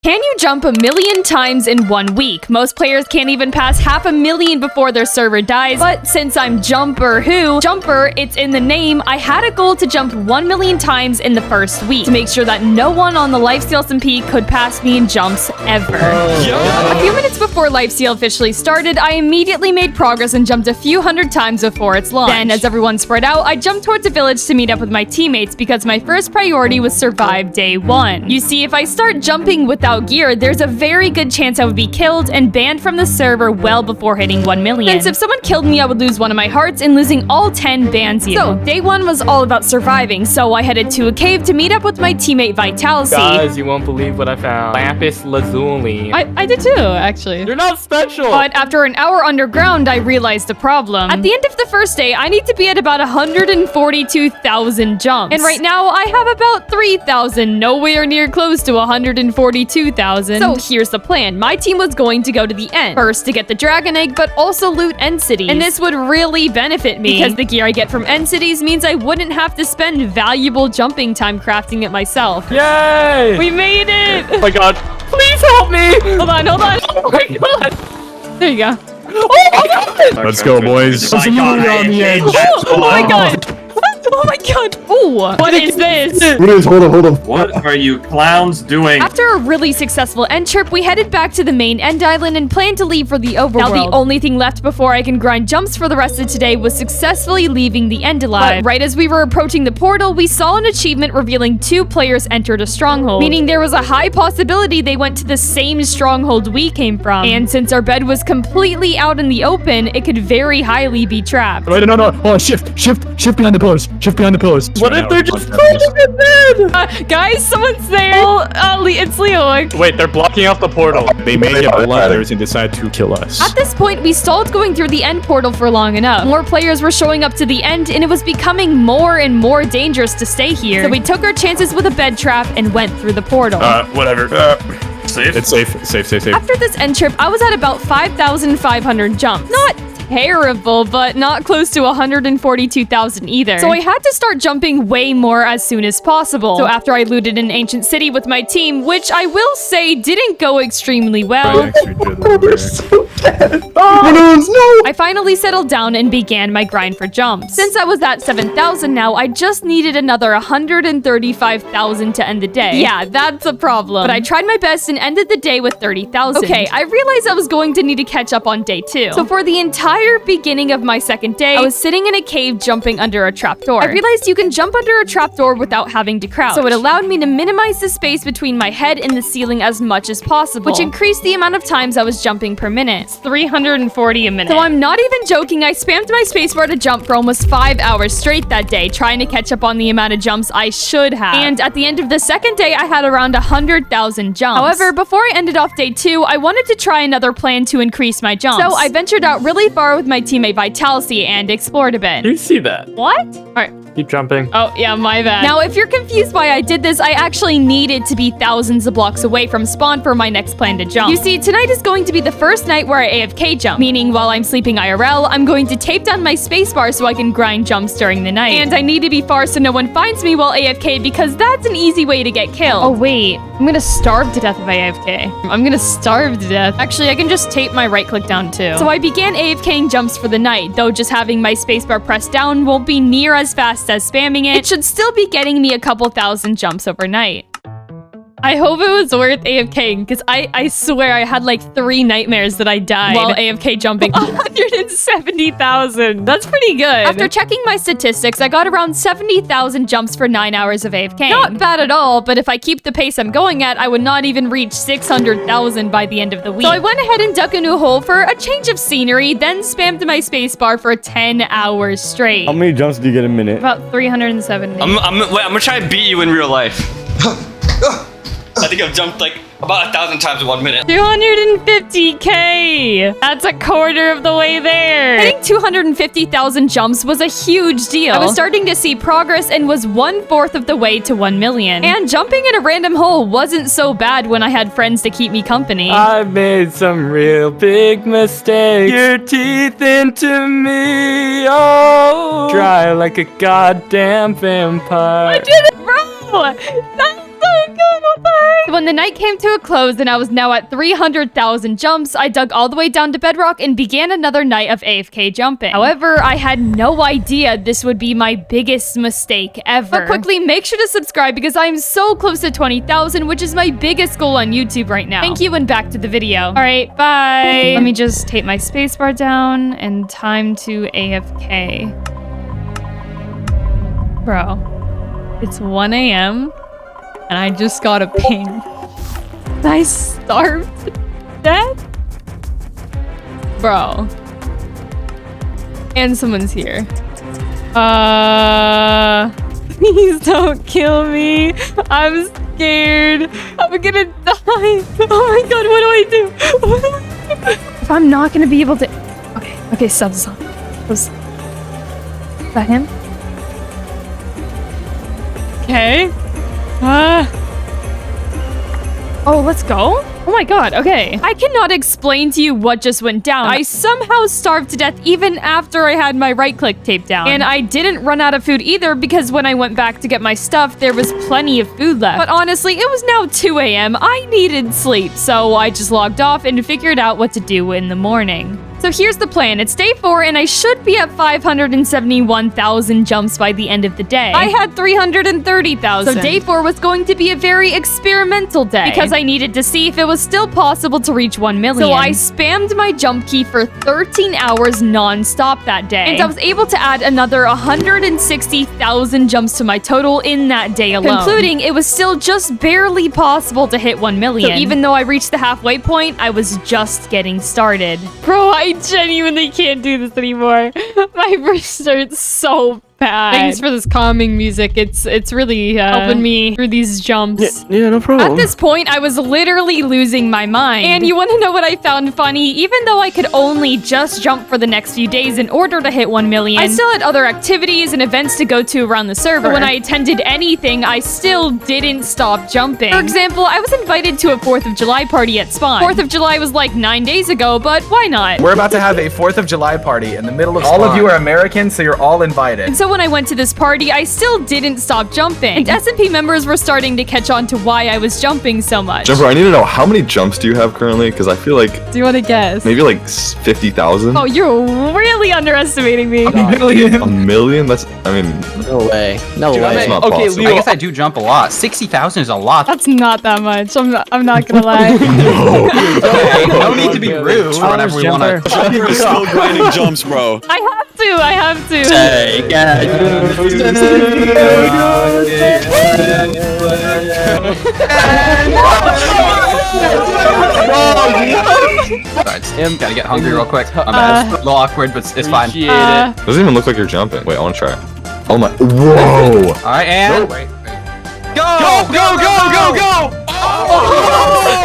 Can you jump 1,000,000 times in 1 week? Most players can't even pass 500,000 before their server dies, but since I'm JumperWho, Jumper, it's in the name, I had a goal to jump 1,000,000 times in the first week to make sure that no one on the lifesteal SMP could pass me in jumps ever. A few minutes before lifesteal officially started, I immediately made progress and jumped a few hundred times before its launch. Then, as everyone spread out, I jumped towards a village to meet up with my teammates because my first priority was survive day 1. You see, if I start jumping without gear, there's a very good chance I would be killed and banned from the server well before hitting 1,000,000. Since if someone killed me, I would lose one of my hearts, and losing all 10 bans you. So, day 1 was all about surviving, so I headed to a cave to meet up with my teammate Vitality. Guys, you won't believe what I found. Lapis lazuli. I did too, actually. You're not special! But after an hour underground, I realized a problem. At the end of the first day, I need to be at about 142,000 jumps. And right now, I have about 3,000, nowhere near close to 142,000. So here's the plan. My team was going to go to the end. First to get the dragon egg, but also loot end cities. And this would really benefit me because the gear I get from end cities means I wouldn't have to spend valuable jumping time crafting it myself. Yay! We made it! Oh my god. Please help me! Hold on, hold on. Oh my god! There you go. Oh my god! Let's go, boys. Oh my god, on the edge. Oh my god! Oh my god! Oh, what is this? What is? Hold on. What are you clowns doing? After a really successful end trip, we headed back to the main end island and planned to leave for the overworld. Now, the only thing left before I can grind jumps for the rest of today was successfully leaving the end alive. But right as we were approaching the portal, we saw an achievement revealing 2 players entered a stronghold, meaning there was a high possibility they went to the same stronghold we came from. And since our bed was completely out in the open, it could very highly be trapped. Wait, no. Oh, shift behind the pillars. Shift behind the pillars. What if they're just holding it then? Guys, someone's there. It's Leo. Wait, they're blocking off the portal. They may get ladders and decide to kill us. At this point, we stalled going through the end portal for long enough. More players were showing up to the end, and it was becoming more and more dangerous to stay here. So we took our chances with a bed trap and went through the portal. Whatever. Safe? It's safe. After this end trip, I was at about 5,500 jumps. Not terrible, but not close to 142,000 either. So I had to start jumping way more as soon as possible. So after I looted an ancient city with my team, which I will say didn't go extremely well, I finally settled down and began my grind for jumps. Since I was at 7,000 now, I just needed another 135,000 to end the day. Yeah, that's a problem. But I tried my best and ended the day with 30,000. Okay, I realized I was going to need to catch up on day 2. So for the entire beginning of my second day, I was sitting in a cave jumping under a trapdoor. I realized you can jump under a trapdoor without having to crouch. So it allowed me to minimize the space between my head and the ceiling as much as possible, which increased the amount of times I was jumping per minute. It's 340 a minute. So I'm not even joking, I spammed my spacebar to jump for almost 5 hours straight that day, trying to catch up on the amount of jumps I should have. And at the end of the second day, I had around 100,000 jumps. However, before I ended off day 2, I wanted to try another plan to increase my jumps. So I ventured out really far with my teammate Vitality and explored a bit. You see that? What? All right. Keep jumping. Oh, yeah, my bad. Now, if you're confused why I did this, I actually needed to be thousands of blocks away from spawn for my next plan to jump. You see, tonight is going to be the first night where I AFK jump, meaning while I'm sleeping IRL, I'm going to tape down my spacebar so I can grind jumps during the night. And I need to be far so no one finds me while AFK because that's an easy way to get killed. Oh, wait. I'm gonna starve to death if I AFK. I'm gonna starve to death. Actually, I can just tape my right click down too. So I began AFKing jumps for the night, though just having my spacebar pressed down won't be near as fast as spamming it. It should still be getting me a couple thousand jumps overnight. I hope it was worth AFKing, because I swear I had like 3 nightmares that I died while AFK jumping. 170,000. That's pretty good. After checking my statistics, I got around 70,000 jumps for 9 hours of AFK. Not bad at all, but if I keep the pace I'm going at, I would not even reach 600,000 by the end of the week. So I went ahead and dug a new hole for a change of scenery, then spammed my spacebar for 10 hours straight. How many jumps do you get a minute? About 370. I'm gonna try and beat you in real life. I think I've jumped like about 1,000 times in 1 minute. 250K! That's a quarter of the way there. Hitting 250,000 jumps was a huge deal. I was starting to see progress and was 1/4 of the way to 1,000,000. And jumping in a random hole wasn't so bad when I had friends to keep me company. I made some real big mistakes. Your teeth into me, oh, dry like a goddamn vampire. I did it, bro! That's so good! god, what the heck? So when the night came to a close and I was now at 300,000 jumps, I dug all the way down to bedrock and began another night of AFK jumping. However, I had no idea this would be my biggest mistake ever. But quickly, make sure to subscribe because I am so close to 20,000, which is my biggest goal on YouTube right now. Thank you, and back to the video. All right, bye. Let me just take my spacebar down and time to AFK. Bro, it's 1 a.m. and I just got a ping. I starved to death? Bro. And someone's here. Please don't kill me. I'm scared. I'm gonna die. Oh my god, what do I do? What do I do? If I'm not gonna be able to... Okay, stop. Is that him? Okay. Oh, let's go. Oh my god, okay. I cannot explain to you what just went down. I somehow starved to death even after I had my right click taped down. And I didn't run out of food either because when I went back to get my stuff, there was plenty of food left. But honestly, it was now 2 a.m. I needed sleep, so I just logged off and figured out what to do in the morning. So here's the plan. It's day 4 and I should be at 571,000 jumps by the end of the day. I had 330,000. So day 4 was going to be a very experimental day because I needed to see if it was still possible to reach 1 million. So I spammed my jump key for 13 hours non-stop that day. And I was able to add another 160,000 jumps to my total in that day alone. Concluding, it was still just barely possible to hit 1 million. So even though I reached the halfway point, I was just getting started. Bro, I genuinely can't do this anymore. My wrist hurts so bad. Thanks for this calming music. It's really helping me through these jumps. Yeah, no problem. At this point, I was literally losing my mind. And you want to know what I found funny? Even though I could only just jump for the next few days in order to hit 1 million, I still had other activities and events to go to around the server. But when I attended anything, I still didn't stop jumping. For example, I was invited to a 4th of July party at Spawn. 4th of July was like 9 days ago, but why not? We're about to have a 4th of July party in the middle of Spawn. All of you are American, so you're all invited. And so when I went to this party, I still didn't stop jumping. And S&P members were starting to catch on to why I was jumping so much. Jumper, I need to know, how many jumps do you have currently? Because I feel like... Do you want to guess? Maybe like 50,000? Oh, you're really underestimating me. A million? A million? That's, I mean... No way. No Dude, way. that's not Okay, possible. Leo, I guess I do jump a lot. 60,000 is a lot. That's not that much. I'm not gonna lie. Okay, no need to be rude whenever we want to. Jumper is still grinding jumps, bro. I have to. Hey, Alright, Tim, gotta get hungry real quick. My bad. It's a little awkward, but it's fine. appreciate it. Doesn't even look like you're jumping. Wait, I want to try. Oh my... Whoa! Alright, and... Nope. Wait. Go!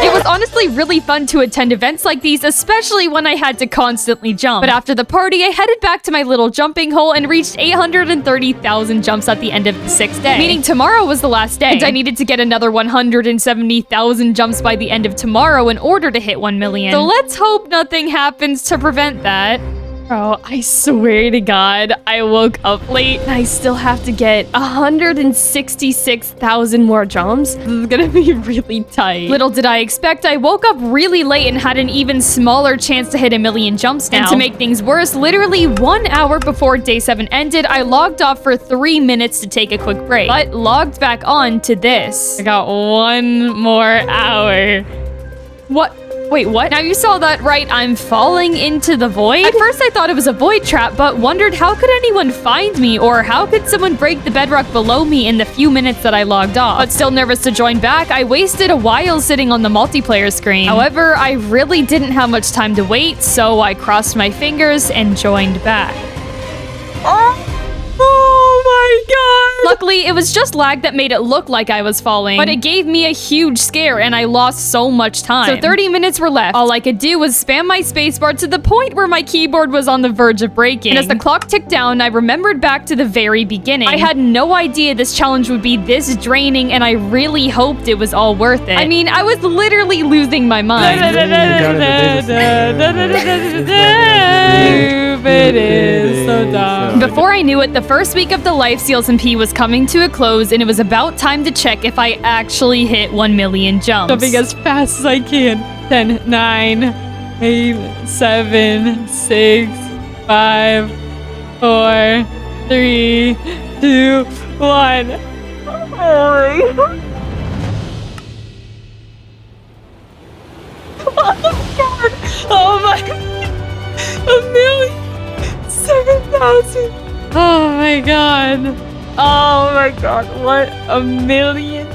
It was honestly really fun to attend events like these, especially when I had to constantly jump. But after the party, I headed back to my little jumping hole and reached 830,000 jumps at the end of the 6th day. Meaning tomorrow was the last day. And I needed to get another 170,000 jumps by the end of tomorrow in order to hit 1 million. So let's hope nothing happens to prevent that. Bro, I swear to God, I woke up late and I still have to get 166,000 more jumps. This is gonna be really tight. Little did I expect, I woke up really late and had an even smaller chance to hit 1 million jumps now. And to make things worse, literally 1 hour before day 7 ended, I logged off for 3 minutes to take a quick break, but logged back on to this. I got 1 more hour. What? Wait, what? Now you saw that right, I'm falling into the void? At first I thought it was a void trap, but wondered how could anyone find me or how could someone break the bedrock below me in the few minutes that I logged off? But still nervous to join back, I wasted a while sitting on the multiplayer screen. However, I really didn't have much time to wait, so I crossed my fingers and joined back. Oh my god! Luckily, it was just lag that made it look like I was falling, but it gave me a huge scare and I lost so much time. So 30 minutes were left. All I could do was spam my spacebar to the point where my keyboard was on the verge of breaking. And as the clock ticked down, I remembered back to the very beginning. I had no idea this challenge would be this draining and I really hoped it was all worth it. I mean, I was literally losing my mind. stupid is. So dumb. Before I knew it, the first week of the Lifesteal SMP was coming to a close, and it was about time to check if I actually hit 1 million jumps. Jumping as fast as I can. 10, 9, 8, 7, 6, 5, 4, 3, 2, 1. Oh my god! 1,007,000! Oh my god! Oh my god! What? $1 million?